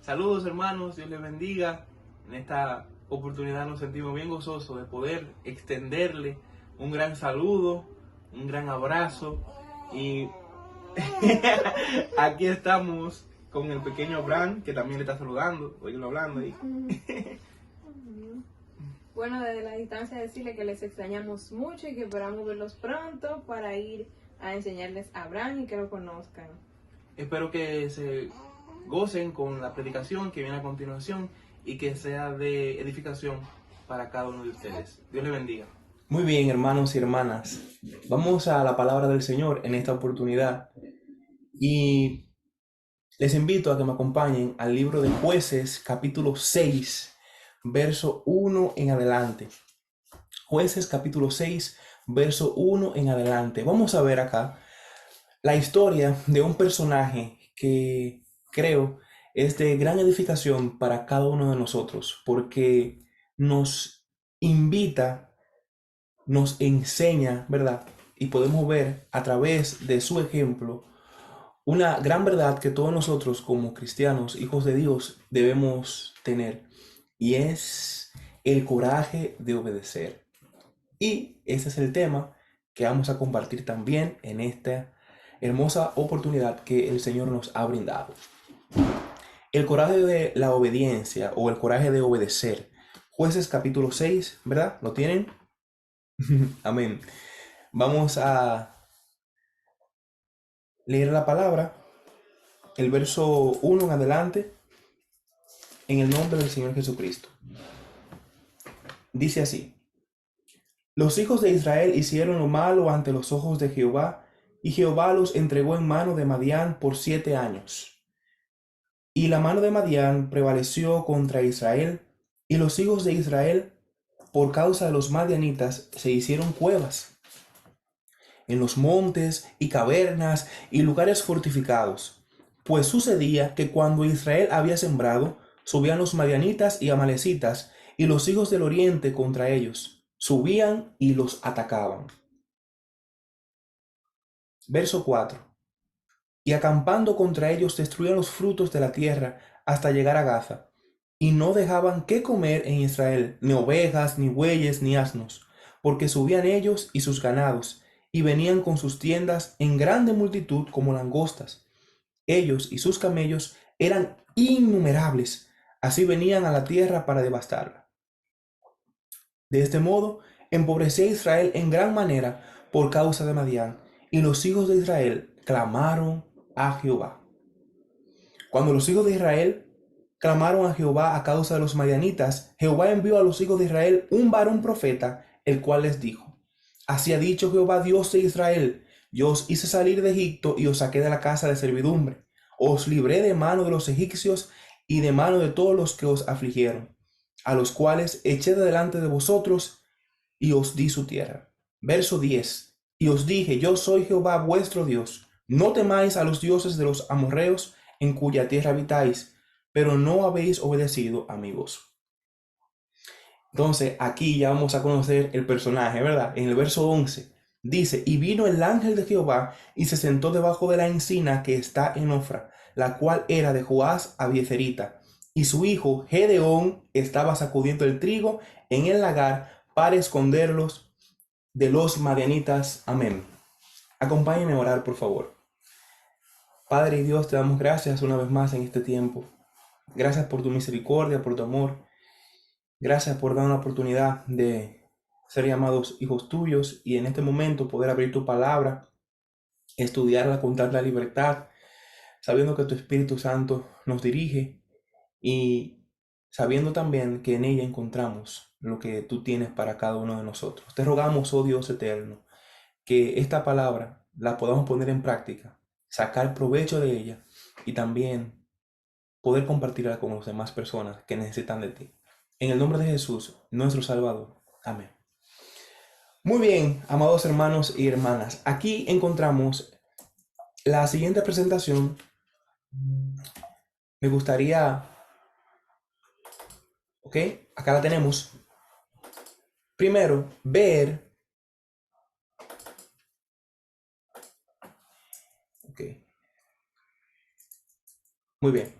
Saludos hermanos, Dios les bendiga. En esta oportunidad nos sentimos bien gozosos de poder extenderle un gran saludo, un gran abrazo y aquí estamos con el pequeño Abraham que también le está saludando, oílo hablando ahí. Bueno, desde la distancia decirle que les extrañamos mucho y que esperamos verlos pronto para ir a enseñarles a Abraham y que lo conozcan. Espero que se gocen con la predicación que viene a continuación y que sea de edificación para cada uno de ustedes. Dios les bendiga. Muy bien, hermanos y hermanas. Vamos a la palabra del Señor en esta oportunidad y les invito a que me acompañen al libro de Jueces, capítulo 6, verso 1 en adelante. Jueces, capítulo 6, verso 1 en adelante. Vamos a ver acá la historia de un personaje que creo es de gran edificación para cada uno de nosotros, porque nos invita, nos enseña, ¿verdad? Y podemos ver a través de su ejemplo una gran verdad que todos nosotros como cristianos, hijos de Dios, debemos tener. Y es el coraje de obedecer. Y ese es el tema que vamos a compartir también en esta hermosa oportunidad que el Señor nos ha brindado. El coraje de la obediencia o el coraje de obedecer. Jueces capítulo 6, ¿verdad? ¿Lo tienen? Amén. Vamos a leer la palabra, el verso 1 en adelante, en el nombre del Señor Jesucristo. Dice así: Los hijos de Israel hicieron lo malo ante los ojos de Jehová, y Jehová los entregó en mano de Madián por 7 años. Y la mano de Madián prevaleció contra Israel, y los hijos de Israel, por causa de los madianitas, se hicieron cuevas en los montes y cavernas y lugares fortificados. Pues sucedía que cuando Israel había sembrado, subían los madianitas y amalecitas y los hijos del oriente contra ellos, subían y los atacaban. Verso 4. Y acampando contra ellos destruían los frutos de la tierra hasta llegar a Gaza, y no dejaban qué comer en Israel, ni ovejas, ni bueyes, ni asnos, porque subían ellos y sus ganados, y venían con sus tiendas en grande multitud como langostas. Ellos y sus camellos eran innumerables, así venían a la tierra para devastarla. De este modo, empobrecía Israel en gran manera por causa de Madián, y los hijos de Israel clamaron a Jehová. Cuando los hijos de Israel clamaron a Jehová a causa de los madianitas, Jehová envió a los hijos de Israel un varón profeta, el cual les dijo: Así ha dicho Jehová, Dios de Israel: Yo os hice salir de Egipto y os saqué de la casa de servidumbre. Os libré de mano de los egipcios y de mano de todos los que os afligieron, a los cuales eché de delante de vosotros y os di su tierra. Verso 10. Y os dije: Yo soy Jehová vuestro Dios. No temáis a los dioses de los amorreos en cuya tierra habitáis, pero no habéis obedecido a mi voz. Entonces aquí ya vamos a conocer el personaje, ¿verdad? En el verso 11 dice: Y vino el ángel de Jehová y se sentó debajo de la encina que está en Ofra, la cual era de Joás Abiezerita. Y su hijo Gedeón estaba sacudiendo el trigo en el lagar para esconderlos de los madianitas. Amén. Acompáñenme a orar, por favor. Padre y Dios, te damos gracias una vez más en este tiempo. Gracias por tu misericordia, por tu amor. Gracias por dar una oportunidad de ser llamados hijos tuyos y en este momento poder abrir tu palabra, estudiarla con tanta libertad, sabiendo que tu Espíritu Santo nos dirige y sabiendo también que en ella encontramos lo que tú tienes para cada uno de nosotros. Te rogamos, oh Dios eterno, que esta palabra la podamos poner en práctica, sacar provecho de ella y también poder compartirla con las demás personas que necesitan de ti. En el nombre de Jesús, nuestro Salvador. Amén. Muy bien, amados hermanos y hermanas, aquí encontramos la siguiente presentación. Me gustaría, ok, acá la tenemos. Primero, ver, ok, muy bien.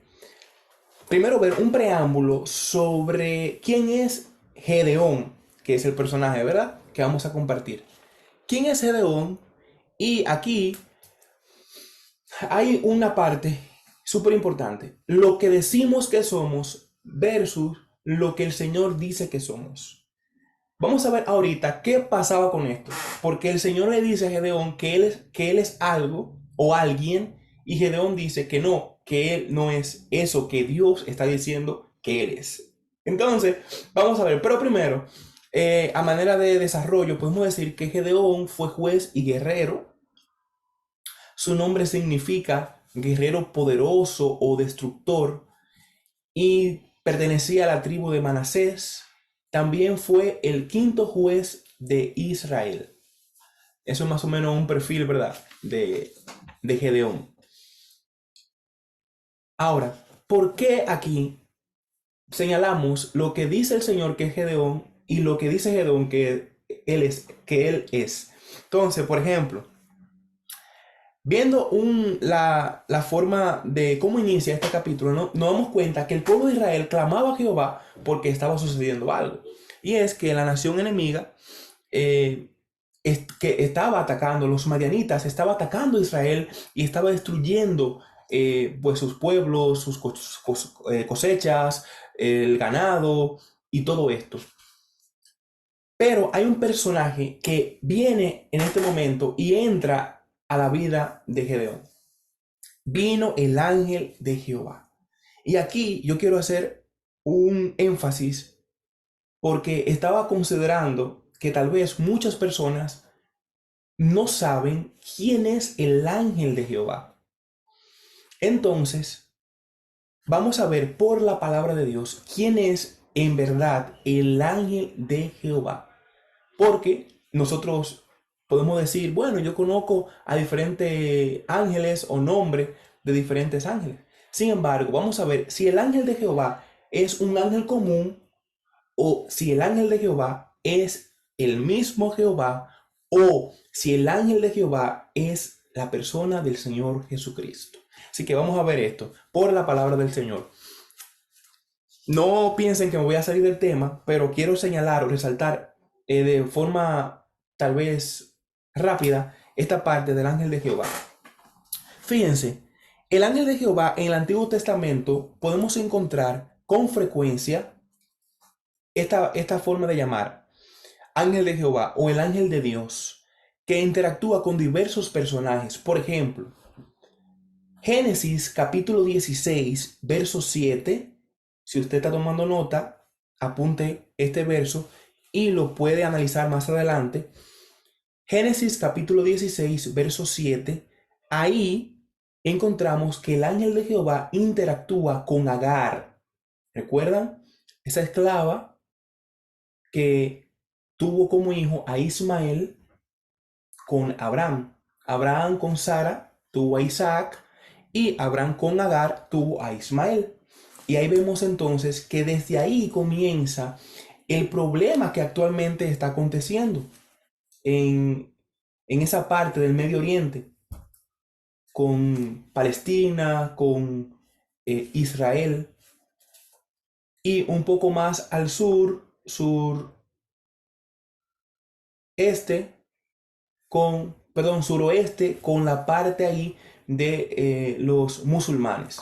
primero ver un preámbulo sobre quién es Gedeón, que es el personaje, ¿verdad? Que vamos a compartir. ¿Quién es Gedeón? Y aquí hay una parte súper importante. Lo que decimos que somos versus lo que el Señor dice que somos. Vamos a ver ahorita qué pasaba con esto. Porque el Señor le dice a Gedeón que él es algo o alguien. Y Gedeón dice que él no es eso que Dios está diciendo que él es. Entonces, vamos a ver. Pero primero, a manera de desarrollo, podemos decir que Gedeón fue juez y guerrero. Su nombre significa guerrero poderoso o destructor y pertenecía a la tribu de Manasés. También fue el quinto juez de Israel. Eso es más o menos un perfil, ¿verdad? De Gedeón. Ahora, ¿por qué aquí señalamos lo que dice el Señor que es Gedeón y lo que dice Gedeón que él es? Entonces, por ejemplo, viendo la forma de cómo inicia este capítulo, nos damos cuenta que el pueblo de Israel clamaba a Jehová porque estaba sucediendo algo. Y es que la nación enemiga que estaba atacando, los madianitas, estaba atacando a Israel y estaba destruyendo pues sus pueblos, sus cosechas, el ganado y todo esto. Pero hay un personaje que viene en este momento y entra a la vida de Gedeón. Vino el ángel de Jehová. Y aquí yo quiero hacer un énfasis porque estaba considerando que tal vez muchas personas no saben quién es el ángel de Jehová. Entonces, vamos a ver por la palabra de Dios quién es en verdad el ángel de Jehová. Porque nosotros podemos decir, bueno, yo conozco a diferentes ángeles o nombres de diferentes ángeles. Sin embargo, vamos a ver si el ángel de Jehová es un ángel común o si el ángel de Jehová es el mismo Jehová o si el ángel de Jehová es la persona del Señor Jesucristo. Así que vamos a ver esto por la palabra del Señor. No piensen que me voy a salir del tema, pero quiero señalar o resaltar de forma tal vez rápida esta parte del ángel de Jehová. Fíjense, el ángel de Jehová en el Antiguo Testamento podemos encontrar con frecuencia esta forma de llamar ángel de Jehová o el ángel de Dios que interactúa con diversos personajes. Por ejemplo, Génesis capítulo 16, verso 7. Si usted está tomando nota, apunte este verso y lo puede analizar más adelante. Génesis capítulo 16, verso 7. Ahí encontramos que el ángel de Jehová interactúa con Agar. ¿Recuerdan? Esa esclava que tuvo como hijo a Ismael con Abraham. Abraham con Sara tuvo a Isaac y Abraham con Agar tuvo a Ismael. Y ahí vemos entonces que desde ahí comienza el problema que actualmente está aconteciendo en esa parte del Medio Oriente, con Palestina, con Israel, y un poco más al sureste, suroeste, con la parte ahí de los musulmanes.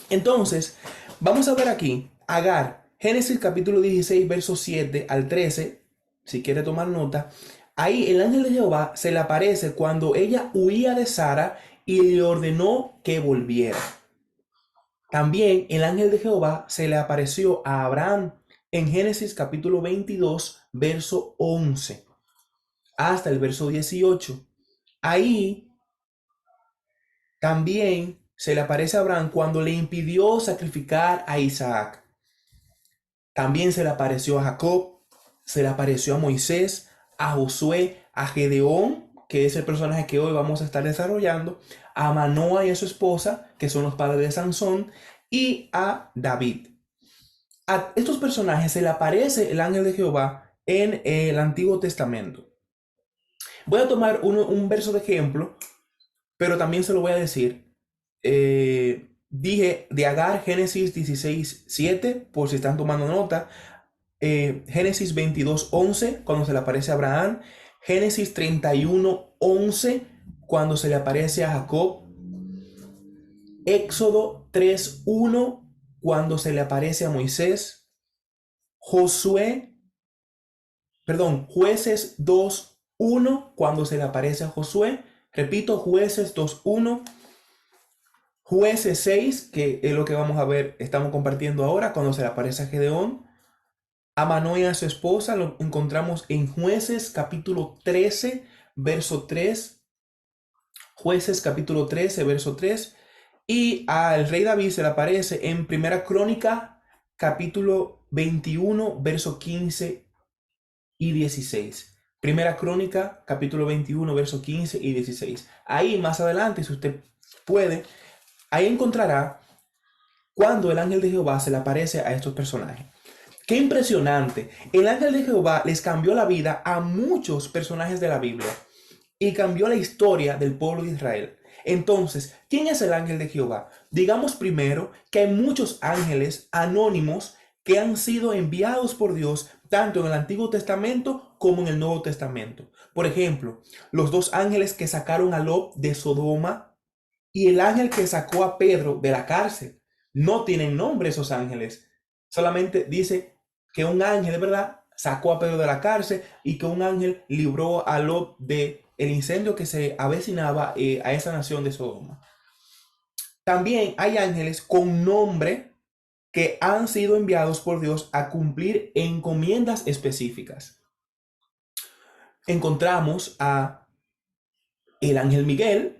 Entonces, vamos a ver aquí, Agar, Génesis capítulo 16, versos 7 al 13, si quiere tomar nota. Ahí el ángel de Jehová se le aparece cuando ella huía de Sara y le ordenó que volviera. También el ángel de Jehová se le apareció a Abraham en Génesis capítulo 22, verso 11, hasta el verso 18. Ahí también se le aparece a Abraham cuando le impidió sacrificar a Isaac. También se le apareció a Jacob, se le apareció a Moisés, a Josué, a Gedeón, que es el personaje que hoy vamos a estar desarrollando, a Manoa y a su esposa, que son los padres de Sansón, y a David. A estos personajes se le aparece el ángel de Jehová en el Antiguo Testamento. Voy a tomar un verso de ejemplo, pero también se lo voy a decir Dije de Agar, Génesis 16:7, por si están tomando nota. Génesis 22:11, cuando se le aparece a Abraham. Génesis 31:11, cuando se le aparece a Jacob. Éxodo 3:1, cuando se le aparece a Moisés. Jueces 2:1, cuando se le aparece a Josué. Repito, Jueces 2:1. Jueces 6, que es lo que vamos a ver, estamos compartiendo ahora, cuando se le aparece a Gedeón. A Manoah y a su esposa lo encontramos en Jueces capítulo 13, verso 3. Jueces capítulo 13, verso 3. Y al rey David se le aparece en Primera Crónica capítulo 21, verso 15 y 16. Primera Crónica capítulo 21, verso 15 y 16. Ahí más adelante, si usted puede, ahí encontrará cuando el ángel de Jehová se le aparece a estos personajes. ¡Qué impresionante! El ángel de Jehová les cambió la vida a muchos personajes de la Biblia y cambió la historia del pueblo de Israel. Entonces, ¿quién es el ángel de Jehová? Digamos primero que hay muchos ángeles anónimos que han sido enviados por Dios tanto en el Antiguo Testamento como en el Nuevo Testamento. Por ejemplo, los dos ángeles que sacaron a Lot de Sodoma y el ángel que sacó a Pedro de la cárcel. No tienen nombre esos ángeles. Solamente dice que un ángel de verdad sacó a Pedro de la cárcel y que un ángel libró a Lot de el incendio que se avecinaba a esa nación de Sodoma. También hay ángeles con nombre que han sido enviados por Dios a cumplir encomiendas específicas. Encontramos a el ángel Miguel,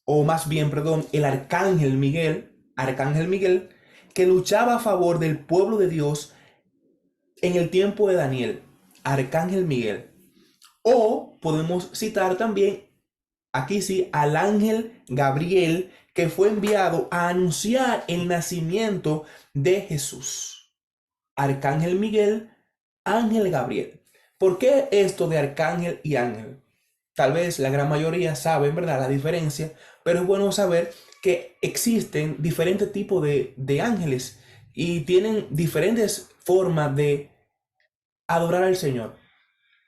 o más bien, perdón, el arcángel Miguel, que luchaba a favor del pueblo de Dios en el tiempo de Daniel. Arcángel Miguel. O podemos citar también, aquí sí, al ángel Gabriel, que fue enviado a anunciar el nacimiento de Jesús. Arcángel Miguel, ángel Gabriel. ¿Por qué esto de arcángel y ángel? Tal vez la gran mayoría saben, ¿verdad?, la diferencia, pero es bueno saber que existen diferentes tipos de ángeles y tienen diferentes formas de adorar al Señor.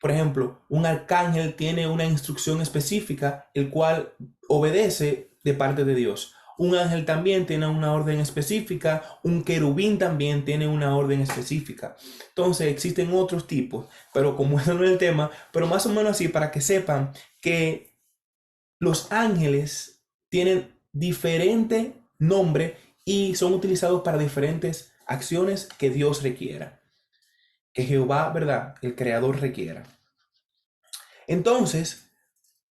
Por ejemplo, un arcángel tiene una instrucción específica, el cual obedece de parte de Dios. Un ángel también tiene una orden específica, un querubín también tiene una orden específica. Entonces existen otros tipos, pero como eso no es el tema, pero más o menos así para que sepan que los ángeles tienen diferente nombre y son utilizados para diferentes acciones que Dios requiera. Que Jehová, ¿verdad?, el Creador requiera. Entonces,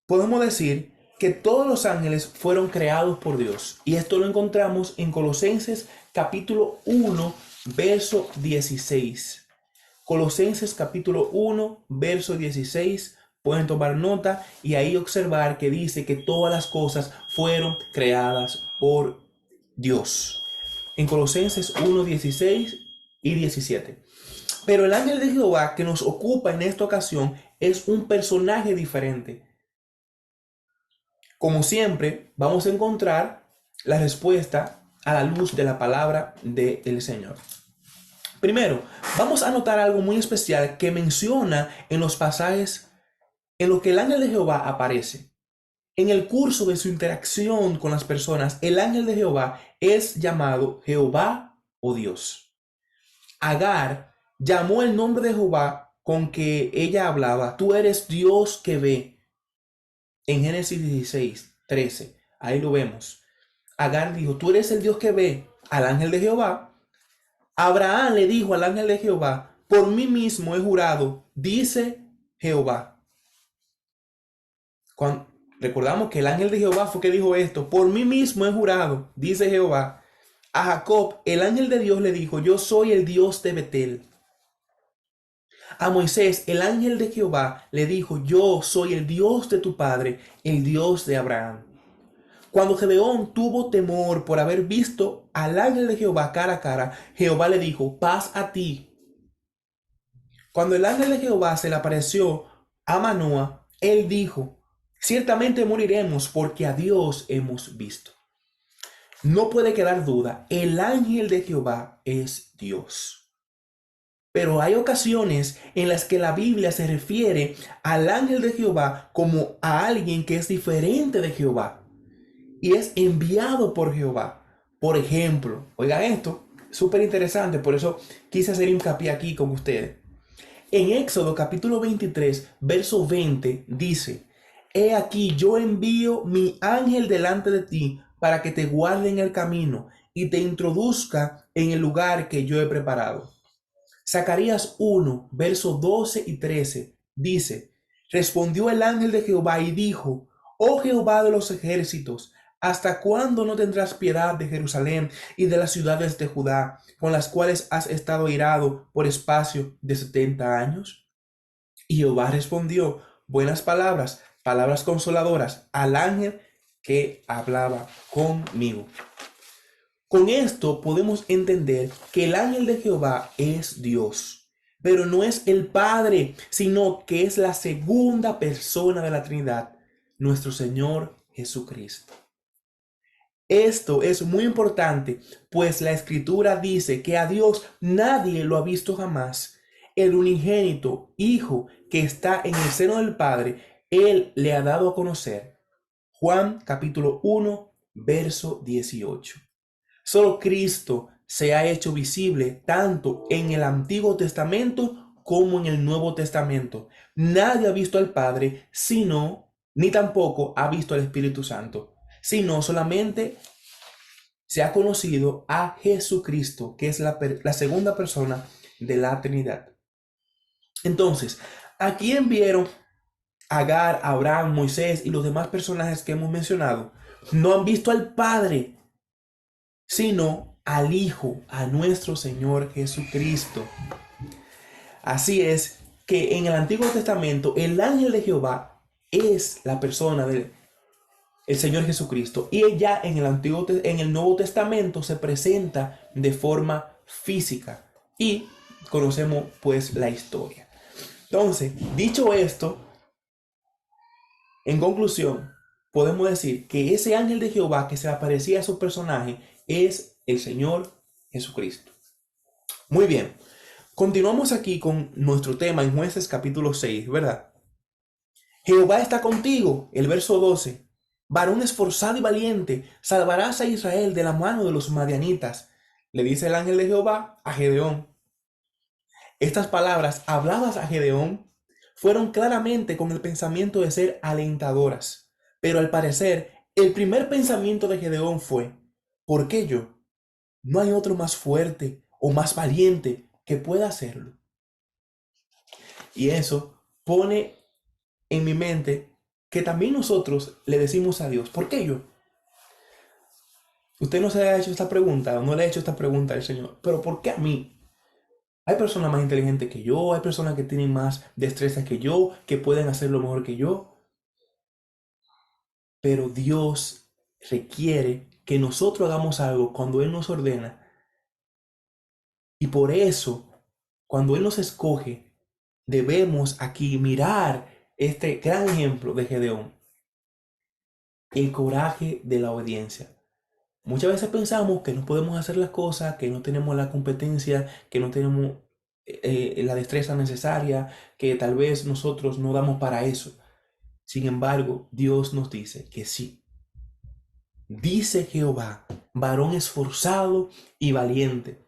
podemos decir que todos los ángeles fueron creados por Dios. Y esto lo encontramos en Colosenses capítulo 1, verso 16. Colosenses capítulo 1, verso 16. Pueden tomar nota y ahí observar que dice que todas las cosas fueron creadas por Dios. En Colosenses 1, 16 y 17. Pero el ángel de Jehová que nos ocupa en esta ocasión es un personaje diferente. Como siempre, vamos a encontrar la respuesta a la luz de la palabra del Señor. Primero, vamos a notar algo muy especial que menciona en los pasajes en los que el ángel de Jehová aparece. En el curso de su interacción con las personas, el ángel de Jehová es llamado Jehová o Dios. Agar llamó el nombre de Jehová con que ella hablaba. Tú eres Dios que ve. En Génesis 16, 13. Ahí lo vemos. Agar dijo, tú eres el Dios que ve al ángel de Jehová. Abraham le dijo al ángel de Jehová, por mí mismo he jurado, dice Jehová. Recordamos que el ángel de Jehová fue que dijo esto, por mí mismo he jurado, dice Jehová. A Jacob, el ángel de Dios le dijo, yo soy el Dios de Betel. A Moisés, el ángel de Jehová le dijo, yo soy el Dios de tu padre, el Dios de Abraham. Cuando Gedeón tuvo temor por haber visto al ángel de Jehová cara a cara, Jehová le dijo, paz a ti. Cuando el ángel de Jehová se le apareció a Manoah, él dijo, ciertamente moriremos porque a Dios hemos visto. No puede quedar duda, el ángel de Jehová es Dios. Pero hay ocasiones en las que la Biblia se refiere al ángel de Jehová como a alguien que es diferente de Jehová y es enviado por Jehová. Por ejemplo, oigan esto, súper interesante, por eso quise hacer hincapié aquí con ustedes. En Éxodo capítulo 23, verso 20 dice: He aquí yo envío mi ángel delante de ti para que te guarde en el camino y te introduzca en el lugar que yo he preparado. Zacarías 1, versos 12 y 13 dice: Respondió el ángel de Jehová y dijo: Oh Jehová de los ejércitos, ¿hasta cuándo no tendrás piedad de Jerusalén y de las ciudades de Judá, con las cuales has estado irado por espacio de 70 años? Y Jehová respondió buenas palabras, palabras consoladoras al ángel que hablaba conmigo. Con esto podemos entender que el ángel de Jehová es Dios, pero no es el Padre, sino que es la segunda persona de la Trinidad, nuestro Señor Jesucristo. Esto es muy importante, pues la Escritura dice que a Dios nadie lo ha visto jamás. El unigénito Hijo que está en el seno del Padre, Él le ha dado a conocer. Juan capítulo 1, verso 18. Solo Cristo se ha hecho visible tanto en el Antiguo Testamento como en el Nuevo Testamento. Nadie ha visto al Padre, ni tampoco ha visto al Espíritu Santo, sino solamente se ha conocido a Jesucristo, que es la segunda persona de la Trinidad. Entonces, ¿a quién vieron Agar, Abraham, Moisés y los demás personajes que hemos mencionado? No han visto al Padre, sino al Hijo, a nuestro Señor Jesucristo. Así es que en el Antiguo Testamento el ángel de Jehová es la persona del Señor Jesucristo, y ya en el Nuevo Testamento se presenta de forma física y conocemos pues la historia. Entonces, dicho esto, en conclusión, podemos decir que ese ángel de Jehová que se aparecía a su personaje es el Señor Jesucristo. Muy bien, continuamos aquí con nuestro tema en Jueces capítulo 6, ¿verdad? Jehová está contigo, el verso 12. Varón esforzado y valiente, salvarás a Israel de la mano de los madianitas, le dice el ángel de Jehová a Gedeón. Estas palabras habladas a Gedeón fueron claramente con el pensamiento de ser alentadoras, pero al parecer el primer pensamiento de Gedeón fue: ¿por qué yo? No hay otro más fuerte o más valiente que pueda hacerlo. Y eso pone en mi mente que también nosotros le decimos a Dios: ¿por qué yo? Usted no se ha hecho esta pregunta, o no le ha hecho esta pregunta al Señor, pero ¿por qué a mí? Hay personas más inteligentes que yo, hay personas que tienen más destreza que yo, que pueden hacerlo mejor que yo. Pero Dios requiere que nosotros hagamos algo cuando Él nos ordena. Y por eso, cuando Él nos escoge, debemos aquí mirar este gran ejemplo de Gedeón. El coraje de la obediencia. Muchas veces pensamos que no podemos hacer las cosas, que no tenemos la competencia, que no tenemos la destreza necesaria, que tal vez nosotros no damos para eso. Sin embargo, Dios nos dice que sí. Dice Jehová, varón esforzado y valiente.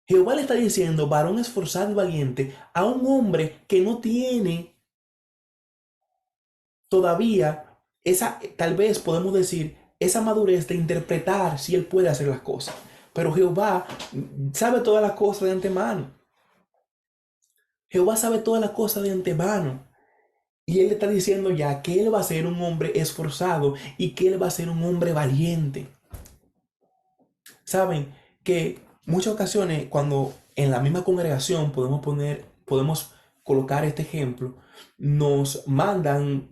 Jehová le está diciendo varón esforzado y valiente a un hombre que no tiene todavía esa, tal vez podemos decir, esa madurez de interpretar si él puede hacer las cosas. Pero Jehová sabe todas las cosas de antemano. Jehová sabe todas las cosas de antemano. Y él le está diciendo ya que él va a ser un hombre esforzado y que él va a ser un hombre valiente. Saben que muchas ocasiones cuando en la misma congregación podemos colocar este ejemplo, nos mandan,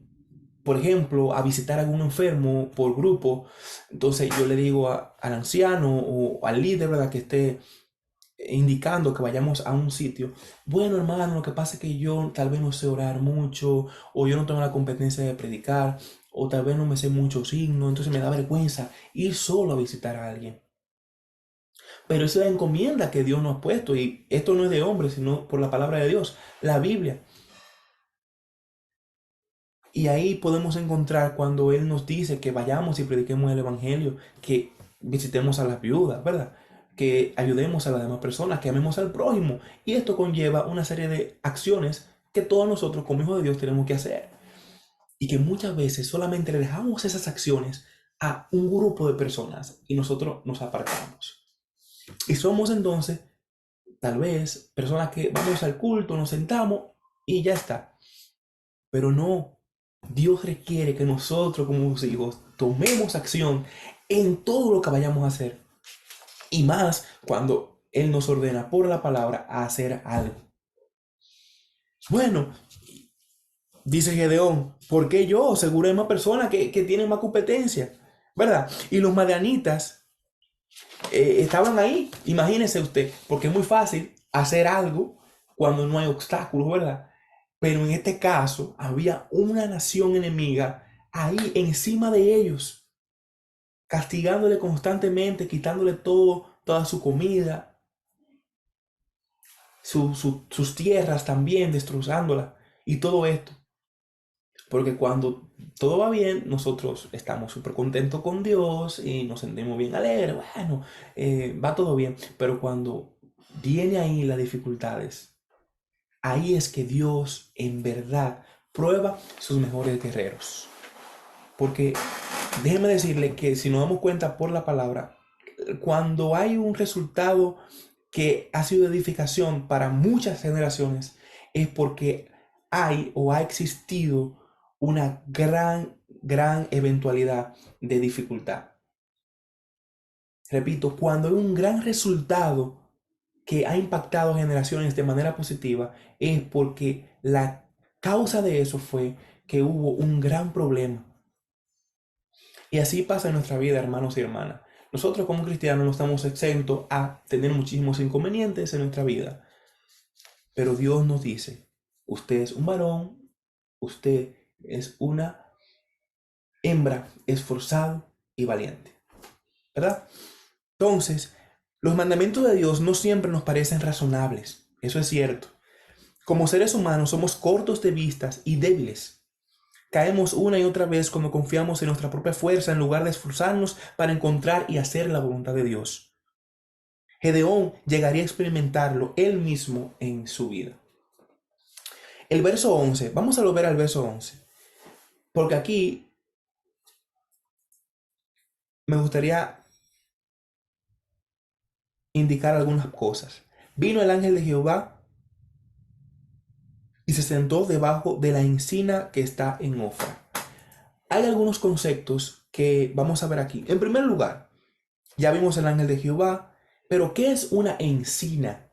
por ejemplo, a visitar a algún enfermo por grupo. Entonces yo le digo al anciano o al líder, ¿verdad?, que esté indicando que vayamos a un sitio: bueno, hermano, lo que pasa es que yo tal vez no sé orar mucho, o yo no tengo la competencia de predicar, o tal vez no me sé muchos signos, entonces me da vergüenza ir solo a visitar a alguien. Pero esa es la encomienda que Dios nos ha puesto, y esto no es de hombre, sino por la palabra de Dios, la Biblia. Y ahí podemos encontrar cuando Él nos dice que vayamos y prediquemos el Evangelio, que visitemos a las viudas, ¿verdad? Que ayudemos a las demás personas, que amemos al prójimo. Y esto conlleva una serie de acciones que todos nosotros como hijos de Dios tenemos que hacer. Y que muchas veces solamente le dejamos esas acciones a un grupo de personas y nosotros nos apartamos. Y somos entonces, tal vez, personas que vamos al culto, nos sentamos y ya está. Pero no, Dios requiere que nosotros como sus hijos tomemos acción en todo lo que vayamos a hacer. Y más cuando Él nos ordena por la palabra a hacer algo. Bueno, dice Gedeón, ¿por qué yo? Seguro hay más personas que tienen más competencia, ¿verdad? Y los madianitas estaban ahí, imagínese usted, porque es muy fácil hacer algo cuando no hay obstáculos, ¿verdad? Pero en este caso había una nación enemiga ahí encima de ellos, castigándole constantemente, quitándole toda su comida, sus tierras también, destrozándolas y todo esto. Porque cuando todo va bien, nosotros estamos súper contentos con Dios y nos sentimos bien alegres. Bueno, va todo bien. Pero cuando viene ahí las dificultades, ahí es que Dios en verdad prueba sus mejores guerreros. Porque déjeme decirle que si nos damos cuenta por la palabra, cuando hay un resultado que ha sido edificación para muchas generaciones, es porque hay o ha existido una gran eventualidad de dificultad. Repito, cuando hay un gran resultado que ha impactado generaciones de manera positiva, es porque la causa de eso fue que hubo un gran problema. Y así pasa en nuestra vida, hermanos y hermanas. Nosotros como cristianos no estamos exentos a tener muchísimos inconvenientes en nuestra vida. Pero Dios nos dice, usted es un varón, usted es una hembra esforzado y valiente, ¿verdad? Entonces, los mandamientos de Dios no siempre nos parecen razonables, eso es cierto. Como seres humanos somos cortos de vistas y débiles. Caemos una y otra vez cuando confiamos en nuestra propia fuerza en lugar de esforzarnos para encontrar y hacer la voluntad de Dios. Gedeón llegaría a experimentarlo él mismo en su vida. El verso 11, vamos a volver al verso 11, porque aquí me gustaría indicar algunas cosas. Vino el ángel de Jehová y se sentó debajo de la encina que está en Ofra. Hay algunos conceptos que vamos a ver aquí. En primer lugar, ya vimos el ángel de Jehová, pero ¿qué es una encina?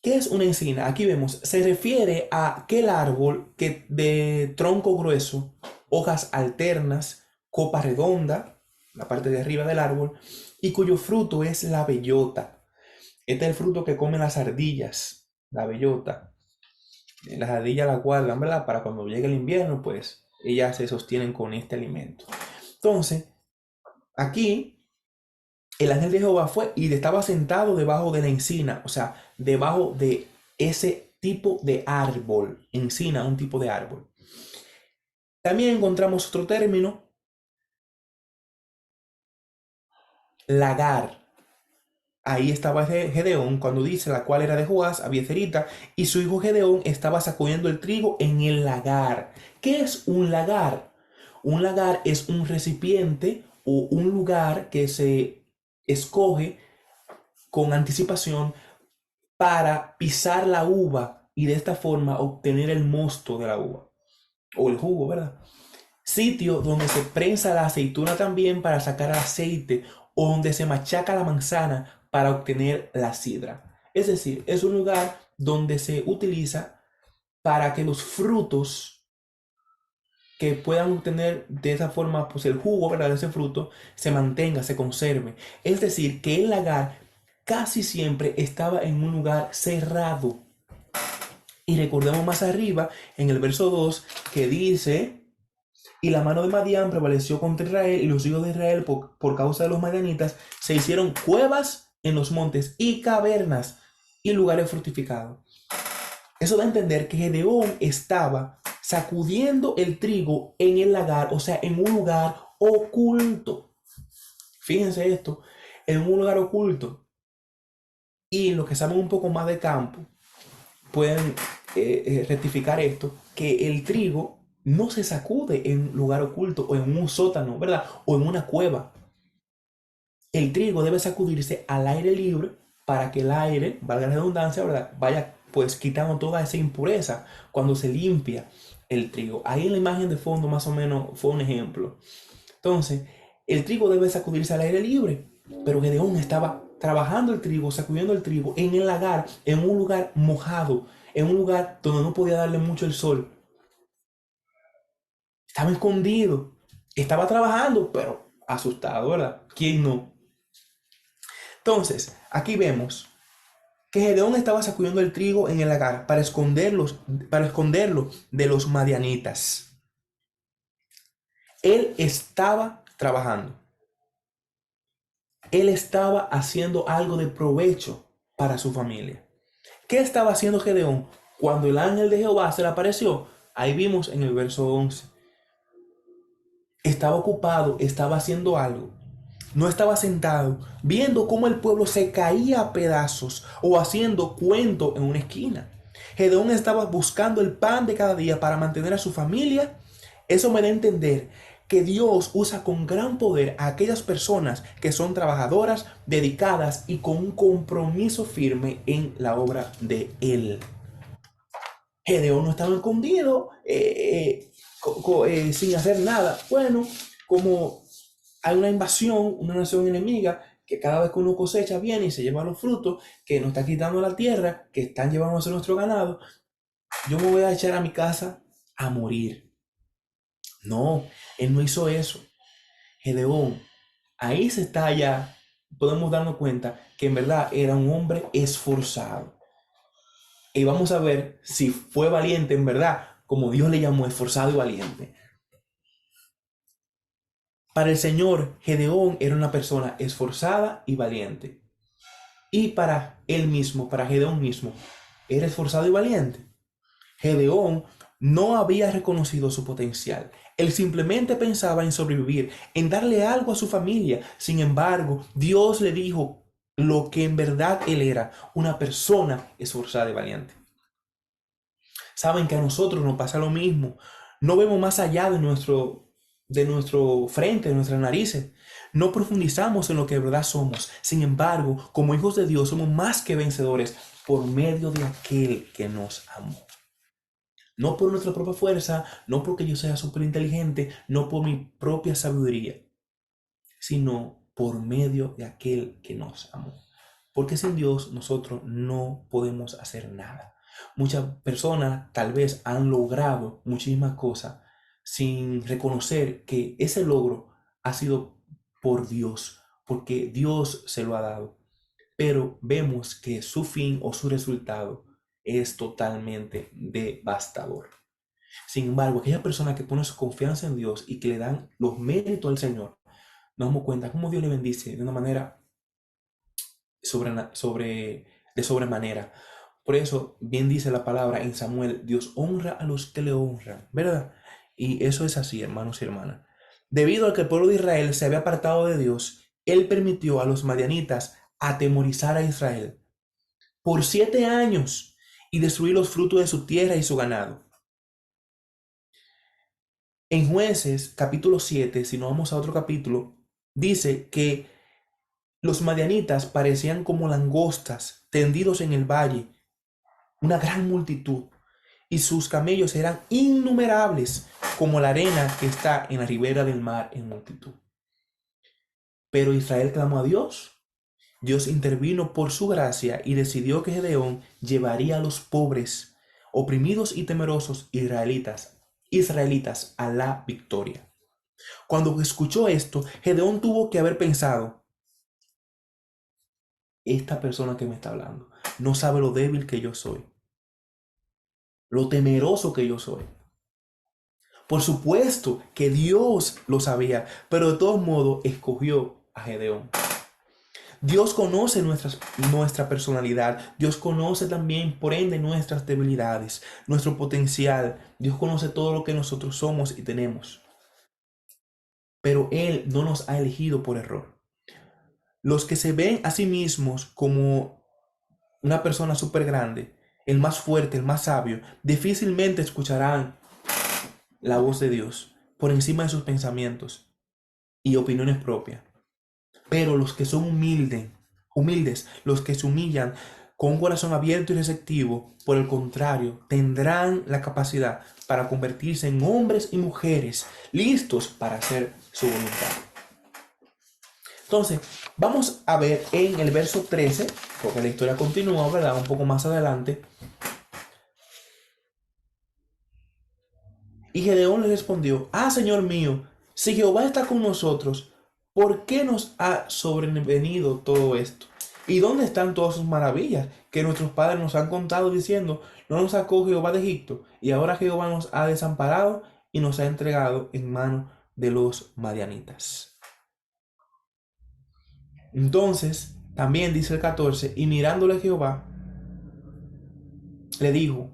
¿Qué es una encina? Aquí vemos, se refiere a aquel árbol que de tronco grueso, hojas alternas, copa redonda, la parte de arriba del árbol, y cuyo fruto es la bellota. Este es el fruto que comen las ardillas, la bellota. Las ardillas la guardan, ¿verdad? Para cuando llegue el invierno, pues ellas se sostienen con este alimento. Entonces, aquí el ángel de Jehová fue y estaba sentado debajo de la encina, o sea, debajo de ese tipo de árbol. Encina, un tipo de árbol. También encontramos otro término, lagar. Ahí estaba Gedeón cuando dice la cual era de Joás, Abiecerita, y su hijo Gedeón estaba sacudiendo el trigo en el lagar. ¿Qué es un lagar? Un lagar es un recipiente o un lugar que se escoge con anticipación para pisar la uva y de esta forma obtener el mosto de la uva o el jugo, ¿verdad? Sitio donde se prensa la aceituna también para sacar aceite o donde se machaca la manzana para obtener la sidra. Es decir, es un lugar donde se utiliza para que los frutos que puedan obtener de esa forma, pues el jugo, ¿verdad?, de ese fruto, se mantenga, se conserve. Es decir, que el lagar casi siempre estaba en un lugar cerrado. Y recordemos más arriba, en el verso 2, que dice: y la mano de Madián prevaleció contra Israel, y los hijos de Israel, por causa de los madianitas, se hicieron cuevas en los montes y cavernas y lugares fortificados. Eso da a entender que Gedeón estaba sacudiendo el trigo en el lagar, o sea, en un lugar oculto. Fíjense esto, en un lugar oculto. Y los que saben un poco más de campo pueden rectificar esto, que el trigo no se sacude en un lugar oculto o en un sótano, ¿verdad? O en una cueva. El trigo debe sacudirse al aire libre para que el aire, valga la redundancia, ¿verdad?, vaya pues quitando toda esa impureza cuando se limpia el trigo. Ahí en la imagen de fondo más o menos fue un ejemplo. Entonces, el trigo debe sacudirse al aire libre, pero Gedeón estaba trabajando el trigo, sacudiendo el trigo en el lagar, en un lugar mojado, en un lugar donde no podía darle mucho el sol. Estaba escondido, estaba trabajando, pero asustado, ¿verdad? ¿Quién no? Entonces, aquí vemos que Gedeón estaba sacudiendo el trigo en el lagar para esconderlo de los madianitas. Él estaba trabajando. Él estaba haciendo algo de provecho para su familia. ¿Qué estaba haciendo Gedeón cuando el ángel de Jehová se le apareció? Ahí vimos en el verso 11. Estaba ocupado, estaba haciendo algo. No estaba sentado viendo cómo el pueblo se caía a pedazos o haciendo cuento en una esquina. Gedeón estaba buscando el pan de cada día para mantener a su familia. Eso me da a entender que Dios usa con gran poder a aquellas personas que son trabajadoras, dedicadas y con un compromiso firme en la obra de Él. Gedeón no estaba escondido sin hacer nada. Bueno, como hay una invasión, una nación enemiga, que cada vez que uno cosecha viene y se lleva los frutos, que nos está quitando la tierra, que están llevándose nuestro ganado, yo me voy a echar a mi casa a morir. No, él no hizo eso. Gedeón, ahí se está ya, podemos darnos cuenta que en verdad era un hombre esforzado. Y vamos a ver si fue valiente en verdad, como Dios le llamó, esforzado y valiente. Para el Señor, Gedeón era una persona esforzada y valiente. Y para él mismo, para Gedeón mismo, era esforzado y valiente. Gedeón no había reconocido su potencial. Él simplemente pensaba en sobrevivir, en darle algo a su familia. Sin embargo, Dios le dijo lo que en verdad él era, una persona esforzada y valiente. Saben que a nosotros nos pasa lo mismo. No vemos más allá de nuestro frente, de nuestras narices. No profundizamos en lo que de verdad somos. Sin embargo, como hijos de Dios, somos más que vencedores por medio de aquel que nos amó. No por nuestra propia fuerza, no porque yo sea súper inteligente, no por mi propia sabiduría, sino por medio de aquel que nos amó. Porque sin Dios nosotros no podemos hacer nada. Muchas personas tal vez han logrado muchísimas cosas sin reconocer que ese logro ha sido por Dios, porque Dios se lo ha dado. Pero vemos que su fin o su resultado es totalmente devastador. Sin embargo, aquella persona que pone su confianza en Dios y que le dan los méritos al Señor, nos damos cuenta cómo Dios le bendice de una manera de sobremanera. Por eso, bien dice la palabra en Samuel, Dios honra a los que le honran, ¿verdad? Y eso es así, hermanos y hermanas. Debido a que el pueblo de Israel se había apartado de Dios, Él permitió a los madianitas atemorizar a Israel por 7 años y destruir los frutos de su tierra y su ganado. En Jueces, capítulo 7, si no vamos a otro capítulo, dice que los madianitas parecían como langostas tendidos en el valle, una gran multitud, y sus camellos eran innumerables como la arena que está en la ribera del mar en multitud. Pero Israel clamó a Dios. Dios intervino por su gracia y decidió que Gedeón llevaría a los pobres, oprimidos y temerosos israelitas a la victoria. Cuando escuchó esto, Gedeón tuvo que haber pensado: esta persona que me está hablando no sabe lo débil que yo soy. lo temeroso que yo soy. Por supuesto que Dios lo sabía, pero de todos modos escogió a Gedeón. Dios conoce nuestra personalidad. Dios conoce también, por ende, nuestras debilidades, nuestro potencial. Dios conoce todo lo que nosotros somos y tenemos. Pero Él no nos ha elegido por error. Los que se ven a sí mismos como una persona súper grande, el más fuerte, el más sabio, difícilmente escucharán la voz de Dios por encima de sus pensamientos y opiniones propias. Pero los que son humildes, los que se humillan con un corazón abierto y receptivo, por el contrario, tendrán la capacidad para convertirse en hombres y mujeres listos para hacer su voluntad. Entonces, vamos a ver en el verso 13, porque la historia continúa, ¿verdad? Un poco más adelante. Y Gedeón le respondió: Señor mío, si Jehová está con nosotros, ¿por qué nos ha sobrevenido todo esto? ¿Y dónde están todas sus maravillas que nuestros padres nos han contado diciendo: no nos sacó Jehová de Egipto, y ahora Jehová nos ha desamparado y nos ha entregado en manos de los madianitas? Entonces, también dice el 14, y mirándole Jehová, le dijo: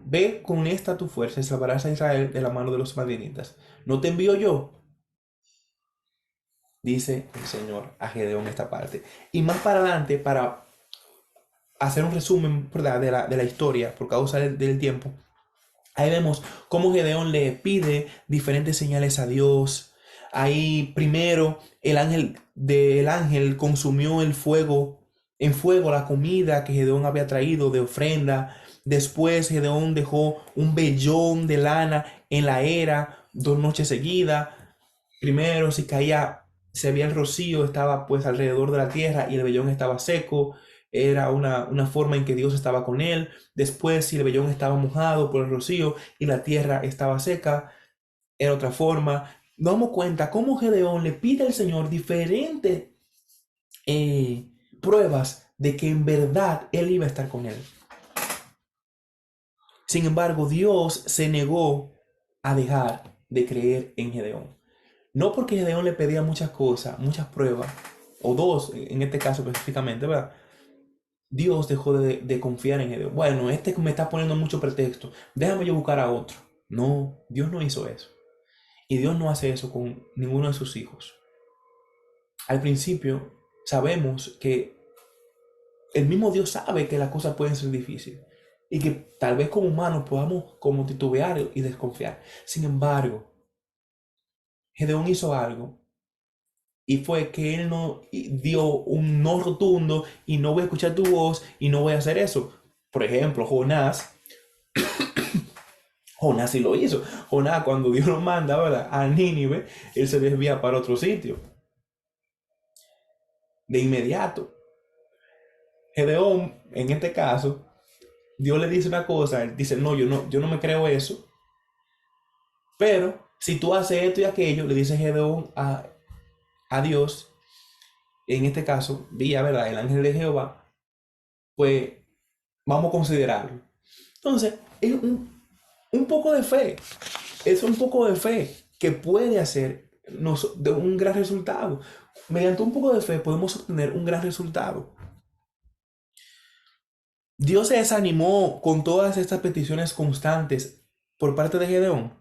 ve con esta tu fuerza y salvarás a Israel de la mano de los madianitas. ¿No te envío yo? Dice el Señor a Gedeón esta parte. Y más para adelante, para hacer un resumen, ¿verdad?, de la historia, por causa del tiempo, ahí vemos cómo Gedeón le pide diferentes señales a Dios. Ahí primero el ángel consumió en fuego la comida que Gedeón había traído de ofrenda. Después Gedeón dejó un vellón de lana en la era 2 noches seguidas. Primero, si veía el rocío, estaba pues alrededor de la tierra y el vellón estaba seco. Era una forma en que Dios estaba con él. Después, si el vellón estaba mojado por el rocío y la tierra estaba seca, era otra forma. Nos damos cuenta cómo Gedeón le pide al Señor diferentes pruebas de que en verdad Él iba a estar con él. Sin embargo, Dios se negó a dejar de creer en Gedeón. No porque Gedeón le pedía muchas cosas, muchas pruebas, o dos en este caso específicamente, ¿verdad? Dios dejó de confiar en Gedeón. Bueno, este me está poniendo mucho pretexto, déjame yo buscar a otro. No, Dios no hizo eso. Y Dios no hace eso con ninguno de sus hijos. Al principio sabemos que el mismo Dios sabe que las cosas pueden ser difíciles y que tal vez como humanos podamos como titubear y desconfiar. Sin embargo, Gedeón hizo algo y fue que él no dio un no rotundo y no voy a escuchar tu voz y no voy a hacer eso. Por ejemplo, Jonás sí lo hizo. Jonás, cuando Dios lo manda, ¿verdad?, a Nínive, él se desvía para otro sitio. De inmediato. Gedeón, en este caso, Dios le dice una cosa, él dice: no, yo no me creo eso. Pero si tú haces esto y aquello, le dice Gedeón a Dios, en este caso, vía, ¿verdad?, el ángel de Jehová, pues vamos a considerarlo. Entonces, es un poco de fe. Es un poco de fe que puede hacer de un gran resultado. Mediante un poco de fe podemos obtener un gran resultado. Dios se desanimó con todas estas peticiones constantes por parte de Gedeón.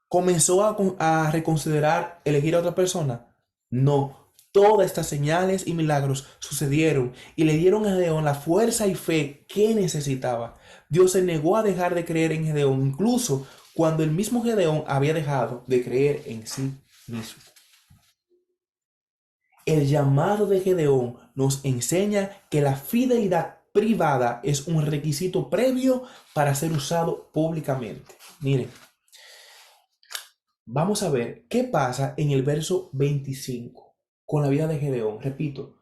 ¿Comenzó a reconsiderar elegir a otra persona? No. Todas estas señales y milagros sucedieron y le dieron a Gedeón la fuerza y fe que necesitaba. Dios se negó a dejar de creer en Gedeón, incluso cuando el mismo Gedeón había dejado de creer en sí mismo. El llamado de Gedeón nos enseña que la fidelidad privada es un requisito previo para ser usado públicamente. Miren, vamos a ver qué pasa en el verso 25 con la vida de Gedeón. Repito,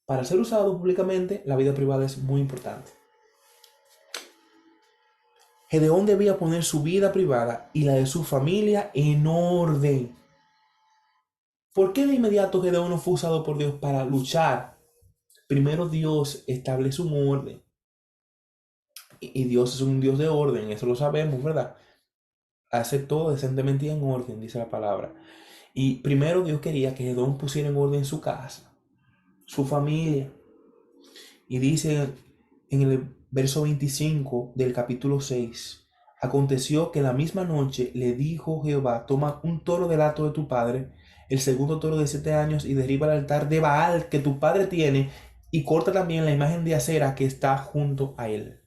para ser usado públicamente, la vida privada es muy importante. Gedeón debía poner su vida privada y la de su familia en orden. ¿Por qué de inmediato Gedeón no fue usado por Dios para luchar? Primero Dios establece un orden. Y Dios es un Dios de orden, eso lo sabemos, ¿verdad? Hace todo decentemente y en orden, dice la palabra. Y primero Dios quería que Gedeón pusiera en orden su casa, su familia. Y dice en el verso 25 del capítulo 6, aconteció que la misma noche le dijo Jehová, toma un toro del hato de tu padre, el segundo toro de 7 años, y derriba el altar de Baal que tu padre tiene, y corta también la imagen de acera que está junto a él.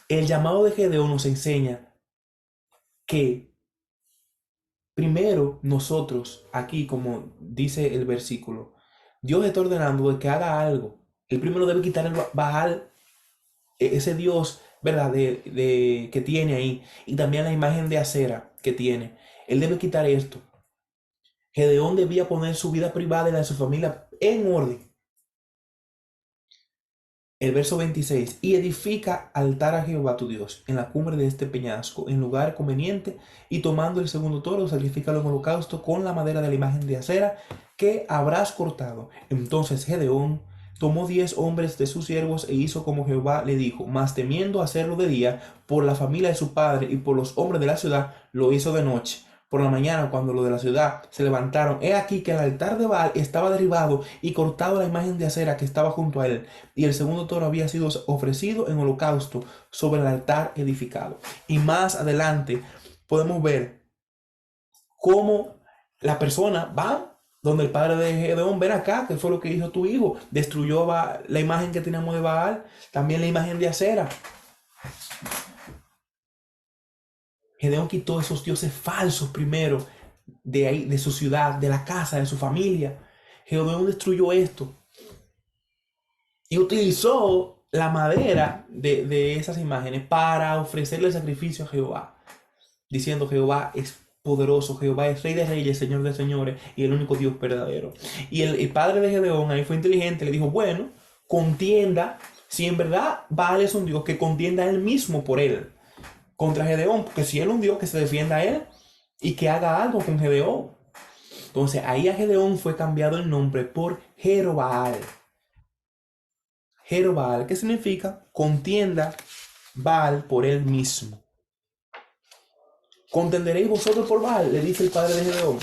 El llamado de Gedeón nos enseña que primero nosotros, aquí como dice el versículo, Dios está ordenando de que haga algo. El primero debe quitar el Baal, ese Dios, ¿verdad? Que tiene ahí. Y también la imagen de acera que tiene. Él debe quitar esto. Gedeón debía poner su vida privada y la de su familia en orden. El verso 26. Y edifica altar a Jehová tu Dios en la cumbre de este peñasco, en lugar conveniente, y tomando el segundo toro, sacrifícalo en holocausto con la madera de la imagen de acera que habrás cortado. Entonces Gedeón tomó 10 hombres de sus siervos e hizo como Jehová le dijo, mas temiendo hacerlo de día, por la familia de su padre y por los hombres de la ciudad, lo hizo de noche. Por la mañana, cuando los de la ciudad se levantaron, he aquí que el altar de Baal estaba derribado y cortado la imagen de acera que estaba junto a él, y el segundo toro había sido ofrecido en holocausto sobre el altar edificado. Y más adelante podemos ver cómo la persona va donde el padre de Gedeón, ven acá, ¿qué fue lo que hizo tu hijo? Destruyó la imagen que teníamos de Baal, también la imagen de acera. Gedeón quitó esos dioses falsos primero de ahí, de su ciudad, de la casa, de su familia. Gedeón destruyó esto y utilizó la madera de esas imágenes para ofrecerle sacrificio a Jehová, diciendo: Jehová es poderoso, Jehová es Rey de Reyes, Señor de Señores y el único Dios verdadero. Y el padre de Gedeón ahí fue inteligente, le dijo: bueno, contienda, si en verdad Baal es un Dios, que contienda él mismo por él contra Gedeón, porque si él es un Dios, que se defienda a él y que haga algo con Gedeón. Entonces ahí a Gedeón fue cambiado el nombre por Jerobbaal. Jerobbaal, que significa contienda Baal por él mismo. ¿Contenderéis vosotros por Baal?, le dice el padre de Gedeón